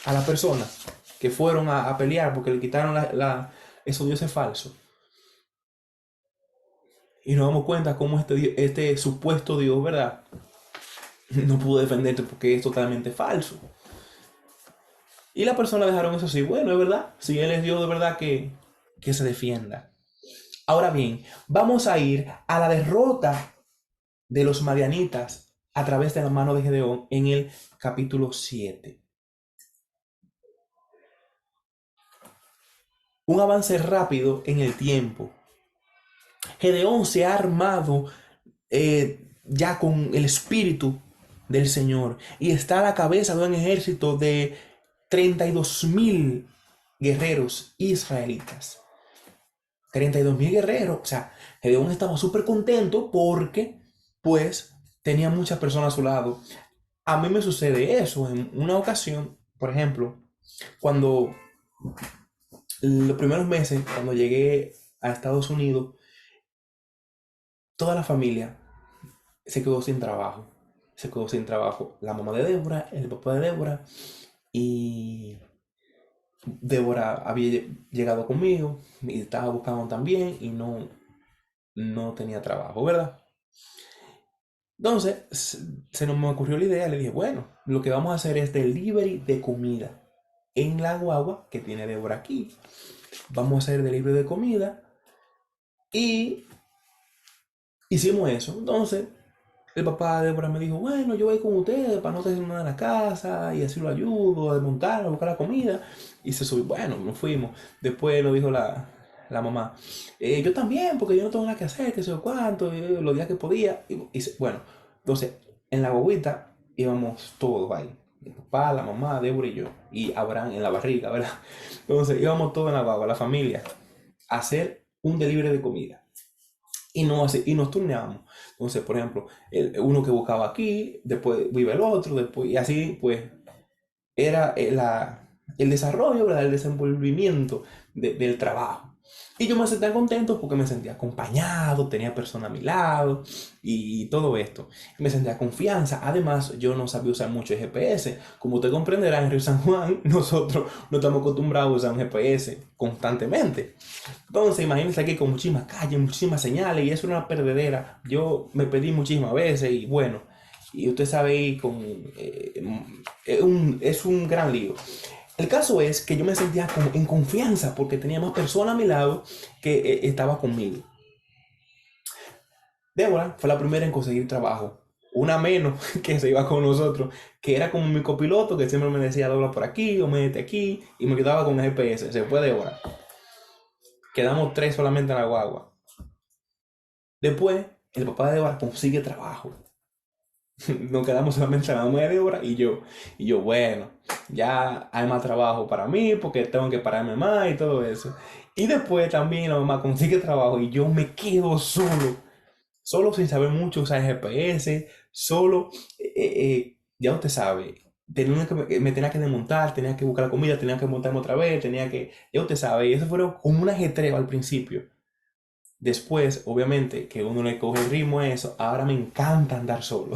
a las personas que fueron a pelear porque le quitaron esos dioses falsos. Y nos damos cuenta cómo este supuesto Dios, ¿verdad?, no pudo defenderte porque es totalmente falso. Y las personas dejaron eso así. Bueno, es verdad, si Él es Dios de verdad, que se defienda. Ahora bien, vamos a ir a la derrota de los madianitas a través de la mano de Gedeón en el capítulo 7. Un avance rápido en el tiempo. Gedeón se ha armado ya con el espíritu del Señor y está a la cabeza de un ejército de 32,000 guerreros israelitas. 32,000 guerreros. O sea, Gedeón estaba súper contento porque pues tenía muchas personas a su lado. A mí me sucede eso en una ocasión, por ejemplo, cuando los primeros meses, cuando llegué a Estados Unidos, toda la familia se quedó sin trabajo. Se quedó sin trabajo la mamá de Débora, el papá de Débora, y Débora había llegado conmigo y estaba buscando también y no tenía trabajo, ¿verdad? Entonces se nos me ocurrió la idea, le dije: bueno, lo que vamos a hacer es delivery de comida en la guagua que tiene Débora aquí. Vamos a hacer delivery de comida y hicimos eso. Entonces el papá de Débora me dijo: bueno, yo voy con ustedes para no tener nada en la casa y así lo ayudo a desmontar, a buscar la comida. Y se subió. Bueno, nos fuimos. Después nos dijo la mamá: yo también, porque yo no tengo nada que hacer, que sé yo cuánto, los días que podía. Bueno, entonces en la guaguita íbamos todos ahí. Mi papá, la mamá, Débora y yo. Y Abraham en la barriga, ¿verdad? Entonces íbamos todos en la guagua, la familia, a hacer un delivery de comida. Y nos turneábamos. Entonces, por ejemplo, uno que buscaba aquí, después iba el otro, después, y así, pues, era el desarrollo, ¿verdad?, el desenvolvimiento del trabajo. Y yo me sentía contento porque me sentía acompañado, tenía personas a mi lado y todo esto. Me sentía confianza. Además, yo no sabía usar mucho el GPS. Como usted comprenderá, en Río San Juan, nosotros no estamos acostumbrados a usar un GPS constantemente. Entonces, imagínense aquí con muchísimas calles, muchísimas señales, y eso era una perdedera. Yo me pedí muchísimas veces y bueno, y usted sabe, es un gran lío. El caso es que yo me sentía en confianza porque tenía más personas a mi lado que estaba conmigo. Débora fue la primera en conseguir trabajo. Una menos que se iba con nosotros, que era como mi copiloto, que siempre me decía dobla por aquí o métete aquí, y me ayudaba con el GPS. Se fue Débora. Quedamos 3 solamente en la guagua. Después, el papá de Débora consigue trabajo. Nos quedamos solamente la mamá de Débora y yo. Y yo, bueno, ya hay más trabajo para mí porque tengo que pararme más y todo eso. Y después también la mamá consigue trabajo y yo me quedo solo. Solo sin saber mucho usar GPS. Solo, ya usted sabe. Me tenía que desmontar, tenía que buscar la comida, tenía que montarme otra vez, ya usted sabe. Y eso fue como un ajetreo al principio. Después, obviamente, que uno le coge el ritmo a eso, ahora me encanta andar solo.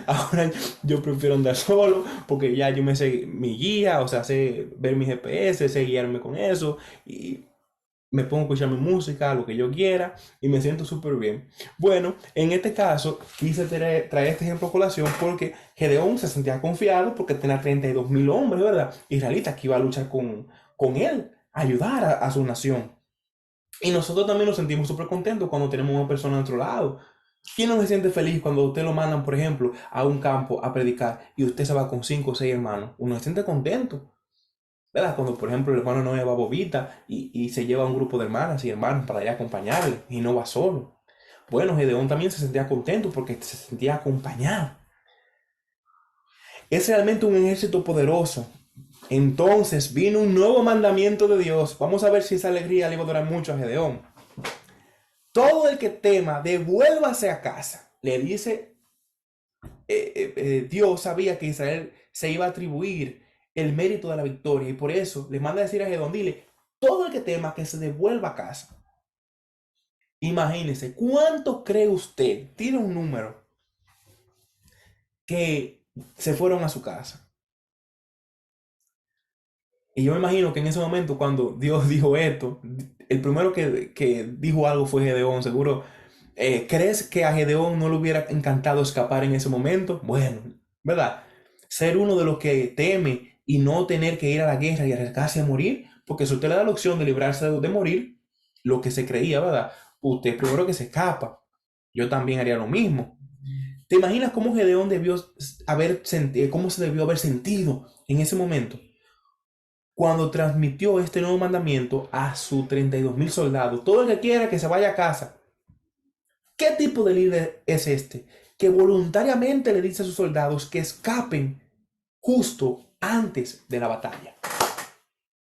Ahora yo prefiero andar solo porque ya yo me sé mi guía, o sea, sé ver mi GPS, sé guiarme con eso y me pongo a escuchar mi música, lo que yo quiera y me siento súper bien. Bueno, en este caso quise traer este ejemplo a colación porque Gedeón se sentía confiado porque tenía 32.000 hombres, ¿verdad? Israelitas que iba a luchar con él, a ayudar a su nación. Y nosotros también nos sentimos súper contentos cuando tenemos una persona a nuestro lado. ¿Quién no se siente feliz cuando usted lo mandan, por ejemplo, a un campo a predicar y usted se va con 5 o 6 hermanos? Uno se siente contento, ¿verdad? Cuando, por ejemplo, el hermano Noé va a Bobita y se lleva a un grupo de hermanas y hermanos para ir a acompañarle y no va solo. Bueno, Gedeón también se sentía contento porque se sentía acompañado. Es realmente un ejército poderoso. Entonces vino un nuevo mandamiento de Dios. Vamos a ver si esa alegría le va a durar mucho a Gedeón. Todo el que tema, devuélvase a casa. Le dice, Dios sabía que Israel se iba a atribuir el mérito de la victoria y por eso le manda a decir a Gedeón, dile, todo el que tema que se devuelva a casa. Imagínese, ¿cuánto cree usted? Tire un número que se fueron a su casa. Y yo me imagino que en ese momento cuando Dios dijo esto, el primero que dijo algo fue Gedeón, seguro. ¿Crees que a Gedeón no le hubiera encantado escapar en ese momento? Bueno, ¿verdad? Ser uno de los que teme y no tener que ir a la guerra y arriesgarse a morir, porque si usted le da la opción de librarse de morir, lo que se creía, ¿verdad? Usted primero que se escapa. Yo también haría lo mismo. ¿Te imaginas cómo Gedeón cómo se debió haber sentido en ese momento? Cuando transmitió este nuevo mandamiento a sus 32.000 soldados, todo el que quiera que se vaya a casa. ¿Qué tipo de líder es este? Que voluntariamente le dice a sus soldados que escapen justo antes de la batalla.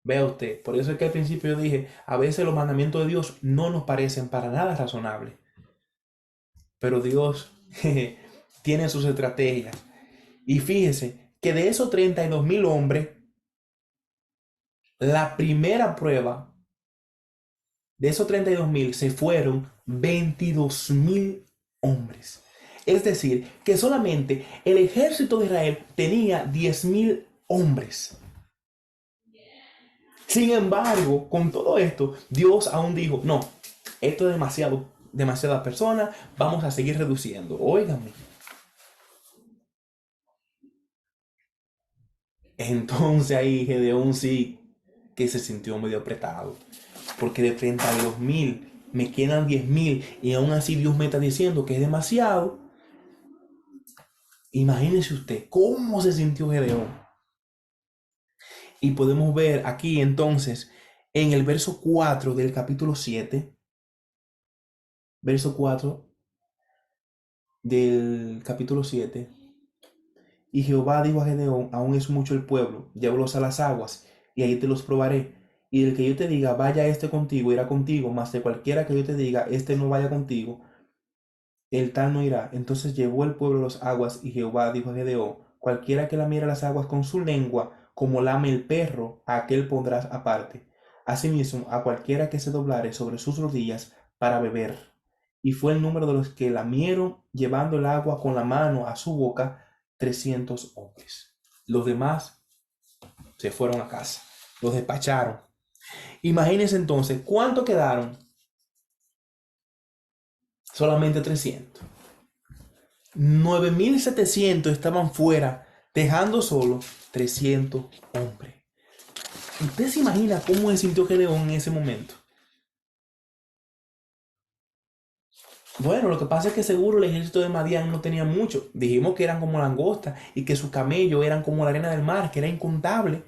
Vea usted, por eso es que al principio yo dije, a veces los mandamientos de Dios no nos parecen para nada razonables. Pero Dios tiene sus estrategias. Y fíjese que de esos 32.000 hombres, la primera prueba, de esos 32.000 se fueron 22.000 hombres. Es decir, que solamente el ejército de Israel tenía 10.000 hombres. Sin embargo, con todo esto, Dios aún dijo, no, esto es demasiadas personas, vamos a seguir reduciendo. Óigame. Entonces ahí Gedeón sí que se sintió medio apretado. Porque de 32.000 me quedan 10.000 y aún así Dios me está diciendo que es demasiado. Imagínese usted cómo se sintió Gedeón. Y podemos ver aquí entonces en el verso 4 del capítulo 7, verso 4 del capítulo 7. Y Jehová dijo a Gedeón, aún es mucho el pueblo, llévalos a las aguas, y ahí te los probaré. Y el que yo te diga, vaya este contigo, irá contigo, mas de cualquiera que yo te diga, este no vaya contigo, el tal no irá. Entonces llevó el pueblo a las aguas, y Jehová dijo a Gedeón, cualquiera que lamiera las aguas con su lengua, como lame el perro, a aquel pondrás aparte. Asimismo, a cualquiera que se doblare sobre sus rodillas para beber. Y fue el número de los que lamieron, llevando el agua con la mano a su boca, 300 hombres. Los demás se fueron a casa, los despacharon. Imagínense entonces, ¿cuánto quedaron? Solamente 300. 9.700 estaban fuera, dejando solo 300 hombres. ¿Usted se imagina cómo se sintió Gedeón en ese momento? Bueno, lo que pasa es que seguro el ejército de Madián no tenía mucho. Dijimos que eran como langostas y que sus camellos eran como la arena del mar, que era incontable.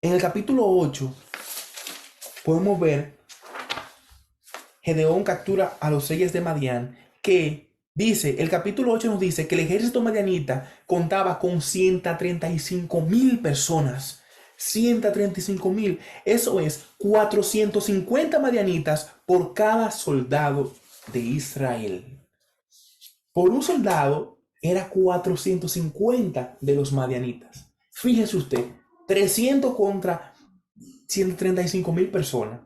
En el capítulo 8 podemos ver Gedeón captura a los reyes de Madián, que dice, el capítulo 8 nos dice que el ejército madianita contaba con 135.000 personas. 135.000, eso es 450 madianitas por cada soldado de Israel. Por un soldado era 450 de los madianitas. Fíjese usted, 300 contra 135.000 personas.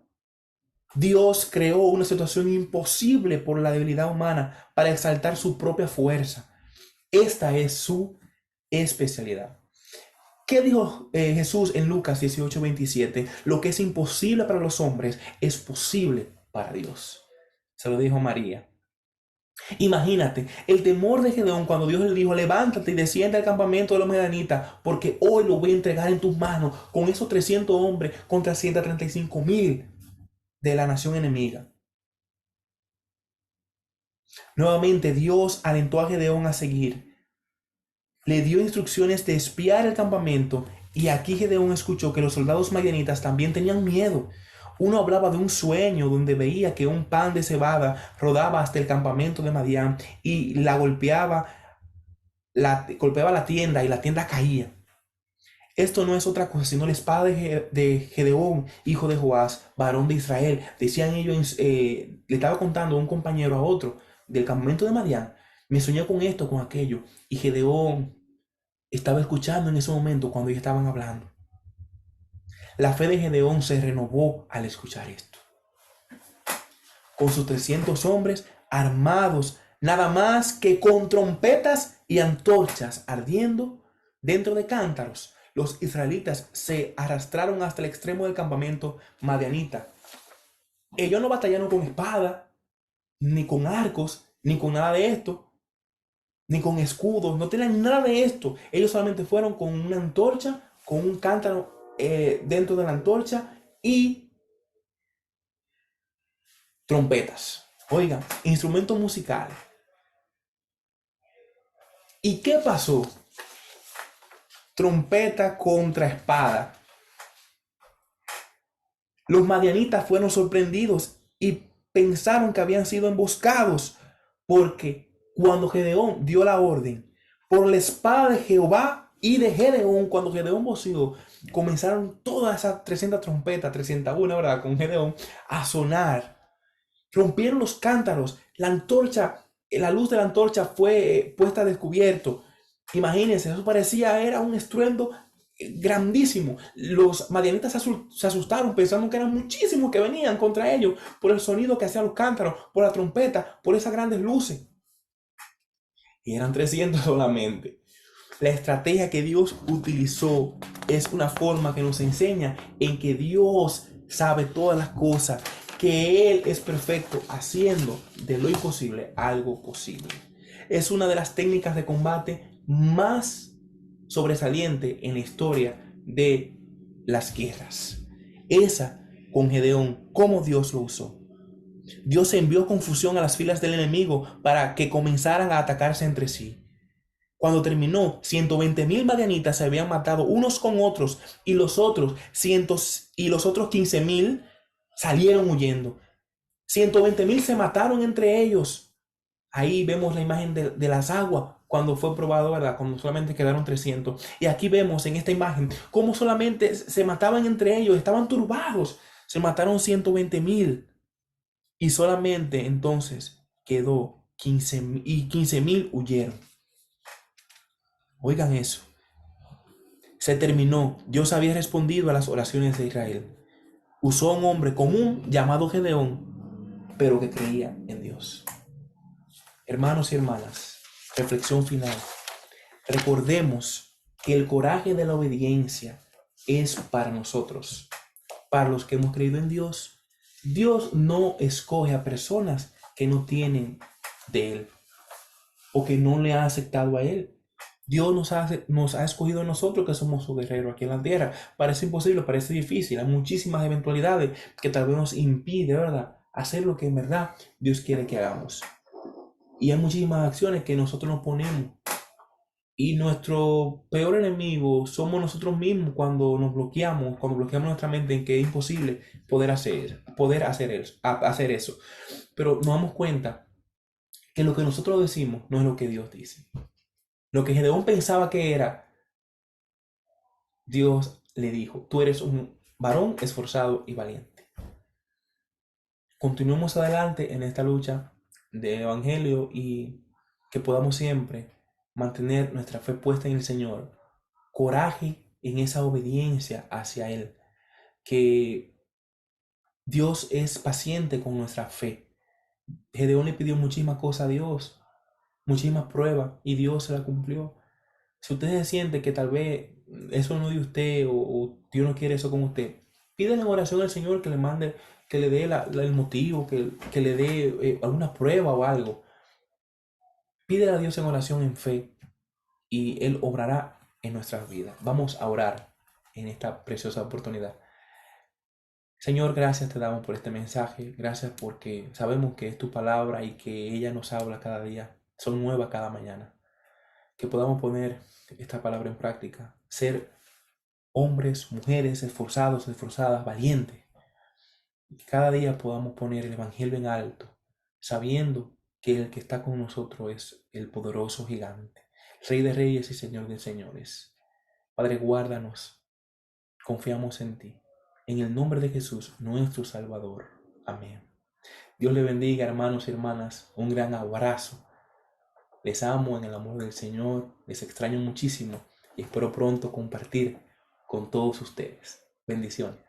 Dios creó una situación imposible por la debilidad humana para exaltar su propia fuerza. Esta es su especialidad. ¿Qué dijo Jesús en Lucas 18:27? Lo que es imposible para los hombres es posible para Dios. Se lo dijo María. Imagínate el temor de Gedeón cuando Dios le dijo, levántate y desciende al campamento de los madianitas, porque hoy lo voy a entregar en tus manos con esos 300 hombres contra 135.000 de la nación enemiga. Nuevamente Dios alentó a Gedeón a seguir. Le dio instrucciones de espiar el campamento, y aquí Gedeón escuchó que los soldados madianitas también tenían miedo. Uno hablaba de un sueño donde veía que un pan de cebada rodaba hasta el campamento de Madián y golpeaba la tienda y la tienda caía. Esto no es otra cosa sino la espada de Gedeón, hijo de Joás, varón de Israel. Decían ellos, le estaba contando un compañero a otro del campamento de Madián. Me soñé con esto, con aquello. Y Gedeón estaba escuchando en ese momento cuando ellos estaban hablando. La fe de Gedeón se renovó al escuchar esto. Con sus 300 hombres armados, nada más que con trompetas y antorchas ardiendo dentro de cántaros, los israelitas se arrastraron hasta el extremo del campamento madianita. Ellos no batallaron con espada, ni con arcos, ni con nada de esto, ni con escudos, no tenían nada de esto. Ellos solamente fueron con una antorcha, con un cántaro dentro de la antorcha y trompetas. Oigan, instrumentos musicales. ¿Y qué pasó? Trompeta contra espada. Los madianitas fueron sorprendidos y pensaron que habían sido emboscados, porque cuando Gedeón dio la orden, por la espada de Jehová y de Gedeón, cuando Gedeón voció, comenzaron todas esas 300 trompetas, 301, ¿verdad? Con Gedeón, a sonar. Rompieron los cántaros, la antorcha, la luz de la antorcha fue puesta a descubierto. Imagínense, eso parecía, era un estruendo grandísimo. Los madianitas se asustaron pensando que eran muchísimos que venían contra ellos por el sonido que hacían los cántaros, por la trompeta, por esas grandes luces. Y eran 300 solamente. La estrategia que Dios utilizó es una forma que nos enseña en que Dios sabe todas las cosas, que Él es perfecto haciendo de lo imposible algo posible. Es una de las técnicas de combate más sobresaliente en la historia de las guerras. Esa con Gedeón, cómo Dios lo usó. Dios envió confusión a las filas del enemigo para que comenzaran a atacarse entre sí. Cuando terminó, 120.000 madianitas se habían matado unos con otros y los otros 15.000 salieron huyendo. 120.000 se mataron entre ellos. Ahí vemos la imagen de las aguas cuando fue probado, ¿verdad? Cuando solamente quedaron 300. Y aquí vemos en esta imagen cómo solamente se mataban entre ellos, estaban turbados. Se mataron 120.000. Y solamente entonces quedó 15.000 y 15.000 huyeron. Oigan eso. Se terminó. Dios había respondido a las oraciones de Israel. Usó a un hombre común llamado Gedeón, pero que creía en Dios. Hermanos y hermanas, reflexión final. Recordemos que el coraje de la obediencia es para nosotros, para los que hemos creído en Dios. Dios no escoge a personas que no tienen de Él o que no le han aceptado a Él. Dios nos ha escogido a nosotros que somos su guerrero aquí en la tierra. Parece imposible, parece difícil. Hay muchísimas eventualidades que tal vez nos impide, ¿verdad?, hacer lo que en verdad Dios quiere que hagamos. Y hay muchísimas acciones que nosotros nos ponemos. Y nuestro peor enemigo somos nosotros mismos cuando nos bloqueamos, cuando bloqueamos nuestra mente en que es imposible poder hacer eso. Pero nos damos cuenta que lo que nosotros decimos no es lo que Dios dice. Lo que Gedeón pensaba que era, Dios le dijo: tú eres un varón esforzado y valiente. Continuemos adelante en esta lucha del evangelio y que podamos siempre mantener nuestra fe puesta en el Señor, coraje en esa obediencia hacia Él, que Dios es paciente con nuestra fe. Gedeón le pidió muchísimas cosas a Dios, muchísimas pruebas, y Dios se la cumplió. Si usted se siente que tal vez eso no es de usted o Dios no quiere eso con usted, pídele en oración al Señor que le mande, que le dé el motivo, que le dé alguna prueba o algo. Pídele a Dios en oración en fe y Él obrará en nuestras vidas. Vamos a orar en esta preciosa oportunidad. Señor, gracias te damos por este mensaje. Gracias porque sabemos que es tu palabra y que ella nos habla cada día. Son nuevas cada mañana. Que podamos poner esta palabra en práctica. Ser hombres, mujeres esforzados, esforzadas, valientes. Cada día podamos poner el evangelio en alto, sabiendo que el que está con nosotros es el poderoso gigante, Rey de reyes y Señor de señores. Padre, guárdanos. Confiamos en ti. En el nombre de Jesús, nuestro Salvador. Amén. Dios le bendiga, hermanos y hermanas. Un gran abrazo. Les amo en el amor del Señor. Les extraño muchísimo y espero pronto compartir con todos ustedes. Bendiciones.